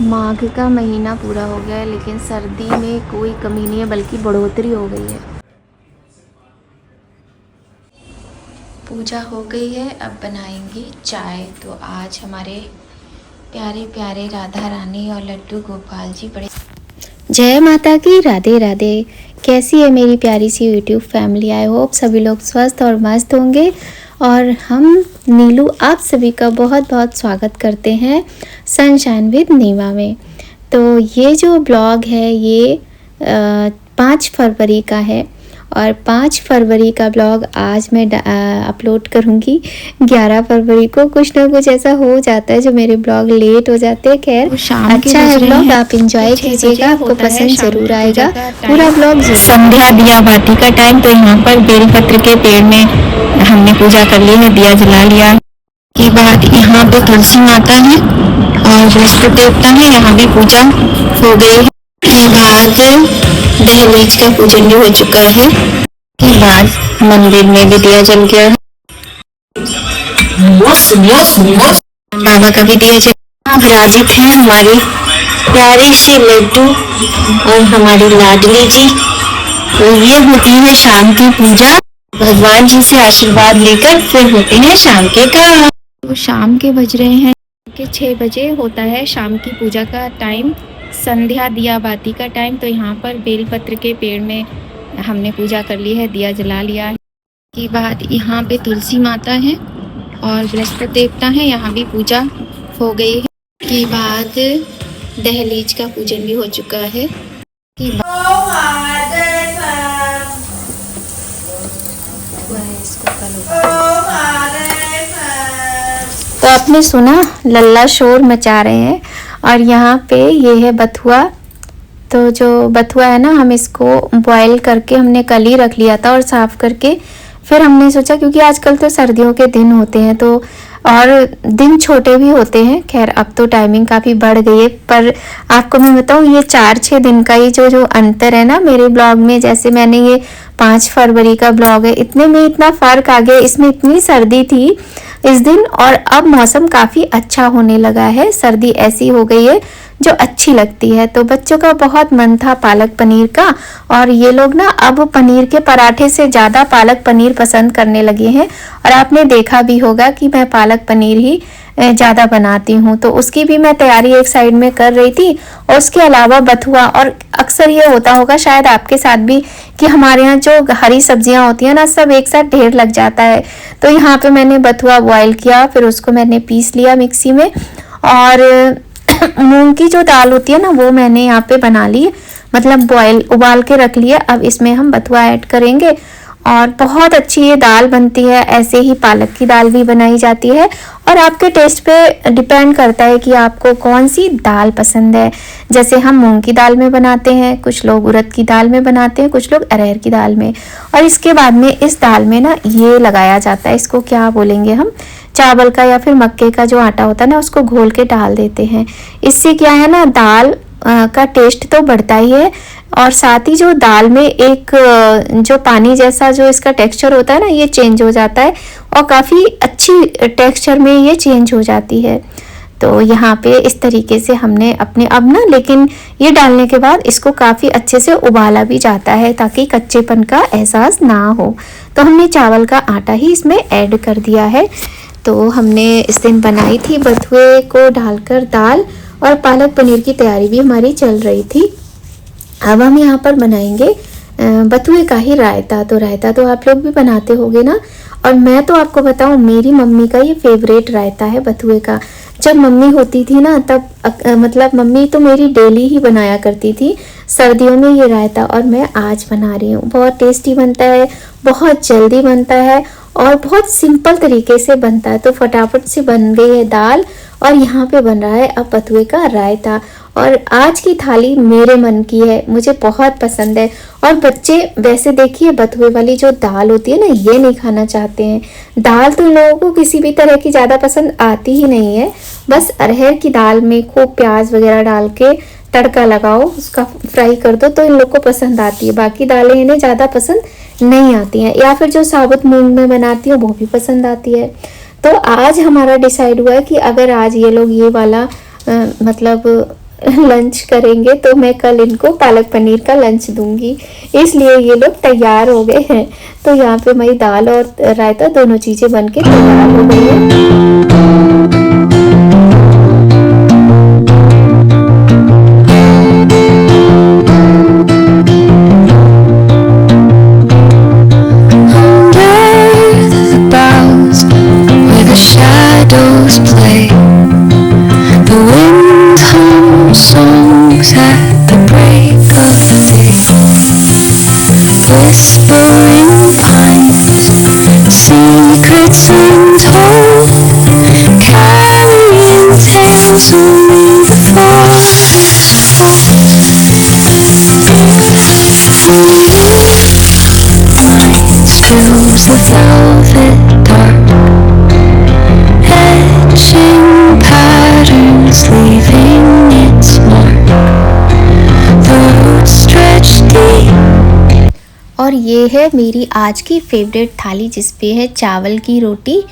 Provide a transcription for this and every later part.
माघ का महीना पूरा हो गया है, लेकिन सर्दी में कोई कमी नहीं है, बल्कि बढ़ोतरी हो गई है। पूजा हो गई है, अब बनाएंगे चाय। तो आज हमारे प्यारे प्यारे राधा रानी और लड्डू गोपाल जी बड़े। जय माता की, राधे राधे। कैसी है मेरी प्यारी सी यूट्यूब फैमिली? आई होप सभी लोग स्वस्थ और मस्त होंगे। और हम नीलू आप सभी का बहुत बहुत स्वागत करते हैं सनशाइन विद नीवा में। तो ये जो ब्लॉग है ये 5 फरवरी का है और 5 फरवरी का ब्लॉग आज मैं अपलोड करूँगी। 11 फरवरी को कुछ ना कुछ ऐसा हो जाता है जो मेरे ब्लॉग लेट हो जाते हैं। खैर अच्छा है ब्लॉग, आप इंजॉय कीजिएगा, आपको पसंद जरूर आएगा पूरा ब्लॉग। संध्या दिया बाती का टाइम। तो यहाँ पर बेलपत्र के पेड़ में हमने पूजा कर ली है, दिया जला लिया के बाद यहाँ पे तुलसी माता है और बृहस्पति देवता है, यहाँ भी पूजा हो गई है। के बाद दहलीज का पूजन भी हो चुका है। के बाद मंदिर में भी दिया जल गया है, बाबा का भी दिया जल। विराजित है हमारी प्यारी सी लड्डू और हमारी लाडली जी। तो ये होती है शाम की पूजा, भगवान जी से आशीर्वाद लेकर फिर होते हैं शाम के काम। तो शाम के बज रहे हैं कि 6 बजे होता है शाम की पूजा का टाइम, संध्या दिया बाती का टाइम। तो यहाँ पर बेलपत्र के पेड़ में हमने पूजा कर ली है, दिया जला लिया है। के बाद यहाँ पे तुलसी माता है और बृहस्पति देवता है, यहाँ भी पूजा हो गई है। के बाद दहलीज का पूजन भी हो चुका है। के तो आपने सुना लल्ला शोर मचा रहे हैं। और यहाँ पे ये है बथुआ। तो जो बथुआ है ना, हम इसको बॉईल करके हमने कल ही रख लिया था और साफ़ करके फिर हमने सोचा, क्योंकि आजकल तो सर्दियों के दिन होते हैं तो और दिन छोटे भी होते हैं। खैर अब तो टाइमिंग काफ़ी बढ़ गई है, पर आपको मैं बताऊँ ये 4-6 दिन का ही जो अंतर है ना मेरे ब्लॉग में। जैसे मैंने ये 5 फरवरी का ब्लॉग है, इतने में इतना फ़र्क आ गया। इसमें इतनी सर्दी थी इस दिन और अब मौसम काफ़ी अच्छा होने लगा है। सर्दी ऐसी हो गई है जो अच्छी लगती है। तो बच्चों का बहुत मन था पालक पनीर का, और ये लोग ना अब पनीर के पराठे से ज़्यादा पालक पनीर पसंद करने लगे हैं। और आपने देखा भी होगा कि मैं पालक पनीर ही ज़्यादा बनाती हूँ। तो उसकी भी मैं तैयारी एक साइड में कर रही थी, और उसके अलावा बथुआ। और अक्सर ये होता होगा शायद आपके साथ भी कि हमारे यहाँ जो हरी सब्जियाँ होती हैं ना, सब एक साथ ढेर लग जाता है। तो यहाँ पे मैंने बथुआ बॉईल किया, फिर उसको मैंने पीस लिया मिक्सी में। और मूंग की जो दाल होती है ना, वो मैंने यहाँ पे बना ली, मतलब उबाल के रख लिया। अब इसमें हम बथुआ ऐड करेंगे और बहुत अच्छी ये दाल बनती है। ऐसे ही पालक की दाल भी बनाई जाती है, और आपके टेस्ट पे डिपेंड करता है कि आपको कौन सी दाल पसंद है। जैसे हम मूंग की दाल में बनाते हैं, कुछ लोग उड़द की दाल में बनाते हैं, कुछ लोग अरहर की दाल में। और इसके बाद में इस दाल में ना ये लगाया जाता है, इसको क्या बोलेंगे हम, चावल का या फिर मक्के का जो आटा होता है ना, उसको घोल के डाल देते हैं। इससे क्या है ना, दाल का टेस्ट तो बढ़ता ही है, और साथ ही जो दाल में एक जो पानी जैसा जो इसका टेक्सचर होता है ना, ये चेंज हो जाता है और काफ़ी अच्छी टेक्सचर में ये चेंज हो जाती है। तो यहाँ पे इस तरीके से हमने अपने अब ना, लेकिन ये डालने के बाद इसको काफ़ी अच्छे से उबाला भी जाता है ताकि कच्चेपन का एहसास ना हो। तो हमने चावल का आटा ही इसमें ऐड कर दिया है। तो हमने इस दिन बनाई थी बथुए को डालकर दाल, और पालक पनीर की तैयारी भी हमारी चल रही थी। अब हम यहाँ पर बनाएंगे बथुए का ही रायता। तो रायता तो आप लोग भी बनाते होंगे ना, और मैं तो आपको बताऊँ मेरी मम्मी का ये फेवरेट रायता है बथुए का। जब मम्मी होती थी ना तब मतलब मम्मी तो मेरी डेली ही बनाया करती थी सर्दियों में ये रायता, और मैं आज बना रही हूँ। बहुत टेस्टी बनता है, बहुत जल्दी बनता है और बहुत सिंपल तरीके से बनता है। तो फटाफट से बन गई है दाल, और यहाँ पे बन रहा है अब बथुए का रायता। और आज की थाली मेरे मन की है, मुझे बहुत पसंद है। और बच्चे वैसे देखिए बथुए वाली जो दाल होती है ना, ये नहीं खाना चाहते हैं। दाल तो इन लोगों को किसी भी तरह की ज़्यादा पसंद आती ही नहीं है। बस अरहर की दाल में खूब प्याज वगैरह डाल के तड़का लगाओ, उसका फ्राई कर दो, तो इन लोग को पसंद आती है। बाकी दालें इन्हें ज़्यादा पसंद नहीं आती हैं, या फिर जो साबुत मूंग में बनाती है वो भी पसंद आती है। तो आज हमारा डिसाइड हुआ है कि अगर आज ये लोग ये वाला मतलब लंच करेंगे तो मैं कल इनको पालक पनीर का लंच दूंगी, इसलिए ये लोग तैयार हो गए हैं। तो यहाँ पे मेरी दाल और रायता दोनों चीज़ें बन के तैयार हो गई हैं। Shadows play, the wind hums songs at the break of day, whispering pines, secrets untold, carrying tales only the strews of velvet dark, etching patterns, leaving its mark. The roots stretch deep. और ये है मेरी आज की favourite थाली, जिसपे है चावल की रोटी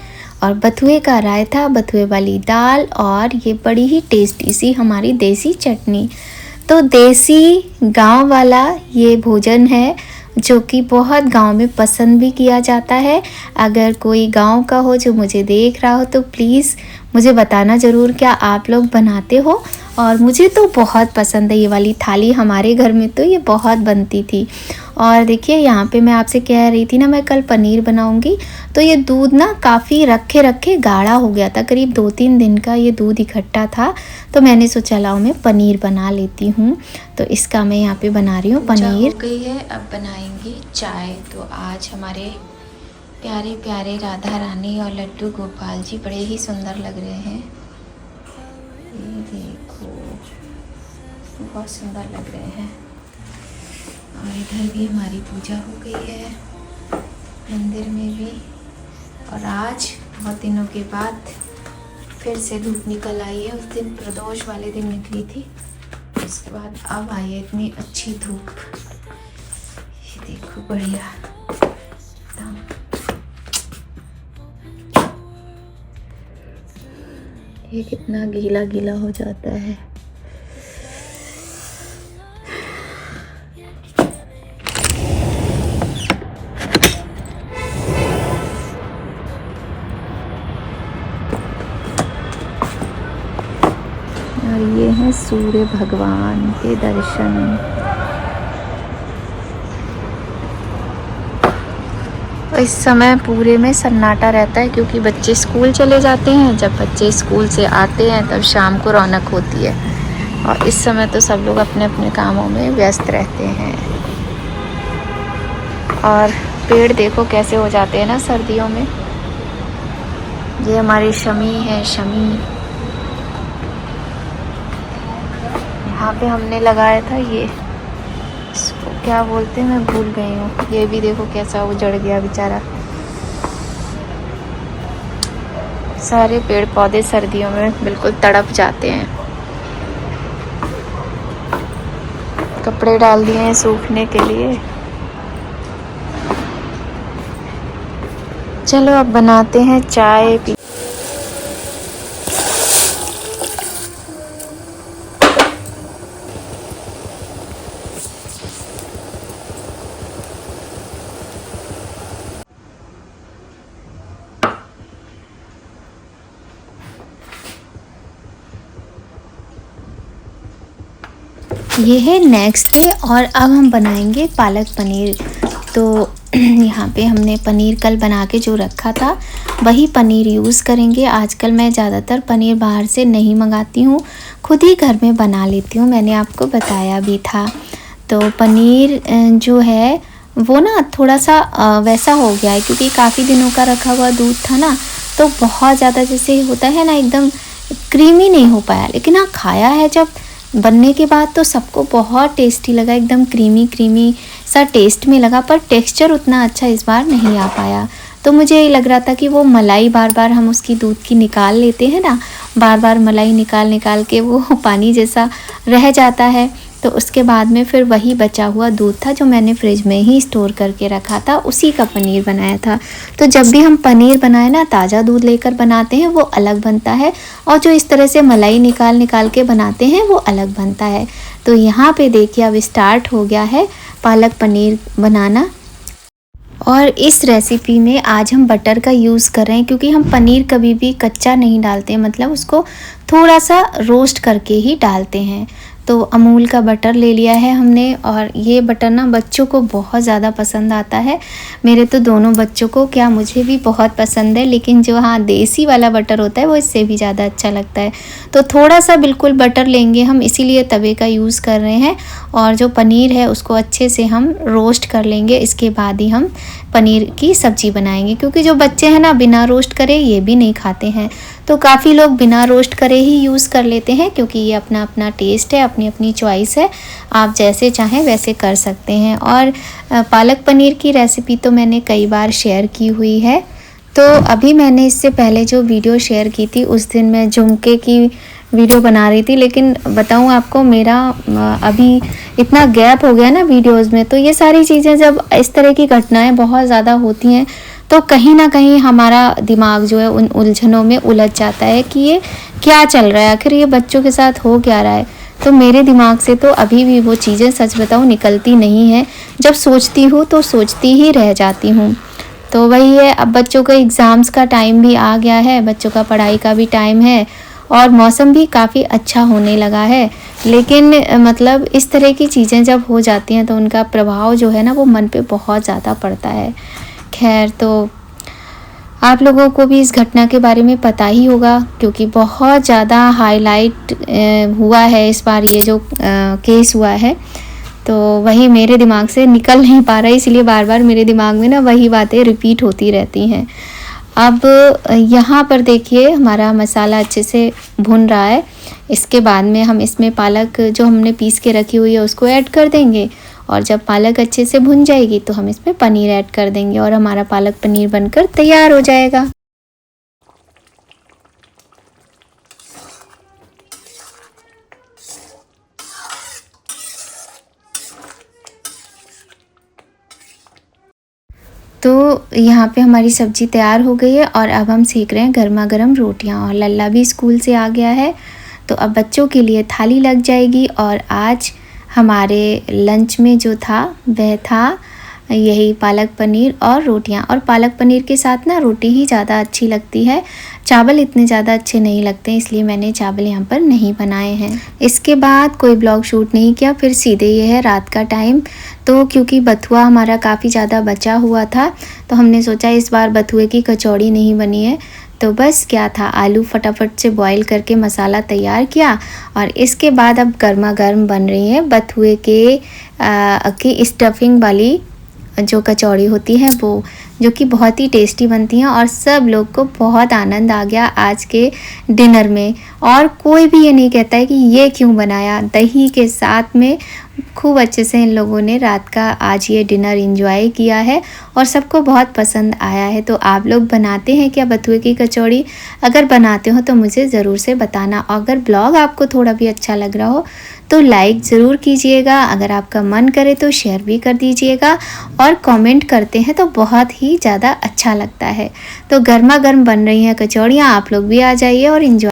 और बथुए का रायता, बथुए वाली दाल और ये बड़ी ही टेस्टी सी हमारी देसी चटनी। तो देसी गांव वाला ये भोजन है जो कि बहुत गांव में पसंद भी किया जाता है। अगर कोई गांव का हो जो मुझे देख रहा हो तो प्लीज़ मुझे बताना ज़रूर क्या आप लोग बनाते हो। और मुझे तो बहुत पसंद है ये वाली थाली, हमारे घर में तो ये बहुत बनती थी। और देखिए यहाँ पे मैं आपसे कह रही थी ना मैं कल पनीर बनाऊंगी, तो ये दूध ना काफ़ी रखे रखे गाढ़ा हो गया था, करीब 2-3 दिन का ये दूध इकट्ठा था। तो मैंने सोचा लाओ मैं पनीर बना लेती हूँ। तो इसका मैं यहाँ पे बना रही हूँ पनीर। हो गई है, अब बनाएंगे चाय। तो आज हमारे प्यारे प्यारे राधा रानी और लड्डू गोपाल जी बड़े ही सुंदर लग रहे हैं। ये देखो बहुत सुंदर लग रहे हैं। और इधर भी हमारी पूजा हो गई है मंदिर में भी। और आज बहुत दिनों के बाद फिर से धूप निकल आई है। उस दिन प्रदोष वाले दिन निकली थी, उसके बाद अब आई है इतनी अच्छी धूप। ये देखो बढ़िया एकदम। ये कितना गीला गीला हो जाता है। और ये है सूर्य भगवान के दर्शन। इस समय पूरे में सन्नाटा रहता है क्योंकि बच्चे स्कूल चले जाते हैं। जब बच्चे स्कूल से आते हैं तब शाम को रौनक होती है, और इस समय तो सब लोग अपने अपने कामों में व्यस्त रहते हैं। और पेड़ देखो कैसे हो जाते हैं ना सर्दियों में। ये हमारी शमी है, शमी। यहाँ पे हमने लगाया था ये, इसको क्या बोलते हैं मैं भूल गई हूँ। ये भी देखो कैसा उजड़ गया बेचारा। सारे पेड़ पौधे सर्दियों में बिल्कुल तड़प जाते हैं। कपड़े डाल दिए हैं सूखने के लिए। चलो अब बनाते हैं चाय पी। ये है नेक्स्ट डे और अब हम बनाएंगे पालक पनीर। तो यहाँ पे हमने पनीर कल बना के जो रखा था वही पनीर यूज़ करेंगे। आजकल मैं ज़्यादातर पनीर बाहर से नहीं मंगाती हूँ, खुद ही घर में बना लेती हूँ, मैंने आपको बताया भी था। तो पनीर जो है वो ना थोड़ा सा वैसा हो गया है क्योंकि काफ़ी दिनों का रखा हुआ दूध था ना, तो बहुत ज़्यादा जैसे होता है ना एकदम क्रीमी नहीं हो पाया। लेकिन हाँ खाया है जब बनने के बाद तो सबको बहुत टेस्टी लगा, एकदम क्रीमी क्रीमी सा टेस्ट में लगा, पर टेक्सचर उतना अच्छा इस बार नहीं आ पाया। तो मुझे यही लग रहा था कि वो मलाई बार बार हम उसकी दूध की निकाल लेते हैं ना, बार बार मलाई निकाल निकाल के वो पानी जैसा रह जाता है, तो उसके बाद में फिर वही बचा हुआ दूध था जो मैंने फ्रिज में ही स्टोर करके रखा था, उसी का पनीर बनाया था। तो जब भी हम पनीर बनाए ना, ताज़ा दूध लेकर बनाते हैं वो अलग बनता है, और जो इस तरह से मलाई निकाल के बनाते हैं वो अलग बनता है। तो यहाँ पे देखिए अब स्टार्ट हो गया है पालक पनीर बनाना। और इस रेसिपी में आज हम बटर का यूज़ कर रहे हैं, क्योंकि हम पनीर कभी भी कच्चा नहीं डालते, मतलब उसको थोड़ा सा रोस्ट करके ही डालते हैं। तो अमूल का बटर ले लिया है हमने, और ये बटर ना बच्चों को बहुत ज़्यादा पसंद आता है। मेरे तो दोनों बच्चों को, क्या मुझे भी बहुत पसंद है, लेकिन जो हाँ देसी वाला बटर होता है वो इससे भी ज़्यादा अच्छा लगता है। तो थोड़ा सा बिल्कुल बटर लेंगे हम, इसीलिए तवे का यूज़ कर रहे हैं। और जो पनीर है उसको अच्छे से हम रोस्ट कर लेंगे, इसके बाद ही हम पनीर की सब्ज़ी बनाएंगे। क्योंकि जो बच्चे हैं ना बिना रोस्ट करे ये भी नहीं खाते हैं, तो काफ़ी लोग बिना रोस्ट करे ही यूज़ कर लेते हैं, क्योंकि ये अपना अपना टेस्ट है, अपनी अपनी चॉइस है, आप जैसे चाहें वैसे कर सकते हैं। और पालक पनीर की रेसिपी तो मैंने कई बार शेयर की हुई है। तो अभी मैंने इससे पहले जो वीडियो शेयर की थी उस दिन मैं झुमके की वीडियो बना रही थी, लेकिन बताऊं आपको मेरा अभी इतना गैप हो गया ना वीडियोस में, तो ये सारी चीज़ें जब इस तरह की घटनाएं बहुत ज़्यादा होती हैं तो कहीं ना कहीं हमारा दिमाग जो है उन उलझनों में उलझ जाता है कि ये क्या चल रहा है, आखिर ये बच्चों के साथ हो क्या रहा है। तो मेरे दिमाग से तो अभी भी वो चीज़ें सच बताऊं निकलती नहीं हैं, जब सोचती हूँ तो सोचती ही रह जाती हूँ। तो वही है, अब बच्चों के एग्ज़ाम्स का टाइम भी आ गया है, बच्चों का पढ़ाई का भी टाइम है, और मौसम भी काफ़ी अच्छा होने लगा है। लेकिन मतलब इस तरह की चीज़ें जब हो जाती हैं तो उनका प्रभाव जो है ना वो मन पे बहुत ज़्यादा पड़ता है। खैर, तो आप लोगों को भी इस घटना के बारे में पता ही होगा, क्योंकि बहुत ज़्यादा हाईलाइट हुआ है इस बार ये जो केस हुआ है। तो वही मेरे दिमाग से निकल नहीं पा रहा है, इसलिए बार बार मेरे दिमाग में ना वही बातें रिपीट होती रहती हैं। अब यहाँ पर देखिए हमारा मसाला अच्छे से भुन रहा है। इसके बाद में हम इसमें पालक जो हमने पीस के रखी हुई है उसको ऐड कर देंगे, और जब पालक अच्छे से भुन जाएगी तो हम इसमें पनीर ऐड कर देंगे, और हमारा पालक पनीर बनकर तैयार हो जाएगा। तो यहाँ पे हमारी सब्ज़ी तैयार हो गई है, और अब हम सेक रहे हैं गर्मा गर्म रोटियाँ, और लल्ला भी स्कूल से आ गया है। तो अब बच्चों के लिए थाली लग जाएगी, और आज हमारे लंच में जो था वह था यही पालक पनीर और रोटियां। और पालक पनीर के साथ ना रोटी ही ज़्यादा अच्छी लगती है, चावल इतने ज़्यादा अच्छे नहीं लगते, इसलिए मैंने चावल यहाँ पर नहीं बनाए हैं। इसके बाद कोई ब्लॉग शूट नहीं किया, फिर सीधे ये है रात का टाइम। तो क्योंकि बथुआ हमारा काफ़ी ज़्यादा बचा हुआ था, तो हमने सोचा इस बार बथुए की कचौड़ी नहीं बनी है, तो बस क्या था, आलू फटाफट से बॉईल करके मसाला तैयार किया, और इसके बाद अब गर्मा गर्म बन रही है बथुए की स्टफिंग वाली जो कचौड़ी होती है वो, जो कि बहुत ही टेस्टी बनती हैं। और सब लोग को बहुत आनंद आ गया आज के डिनर में, और कोई भी ये नहीं कहता है कि ये क्यों बनाया। दही के साथ में खूब अच्छे से इन लोगों ने रात का आज ये डिनर एंजॉय किया है, और सबको बहुत पसंद आया है। तो आप लोग बनाते हैं क्या बथुए की कचौड़ी? अगर बनाते हो तो मुझे ज़रूर से बताना। अगर ब्लॉग आपको थोड़ा भी अच्छा लग रहा हो तो लाइक ज़रूर कीजिएगा, अगर आपका मन करे तो शेयर भी कर दीजिएगा, और कमेंट करते हैं तो बहुत ही ज़्यादा अच्छा लगता है। तो गर्मा गर्म बन रही हैं कचौड़ियाँ, आप लोग भी आ जाइए और एंजॉय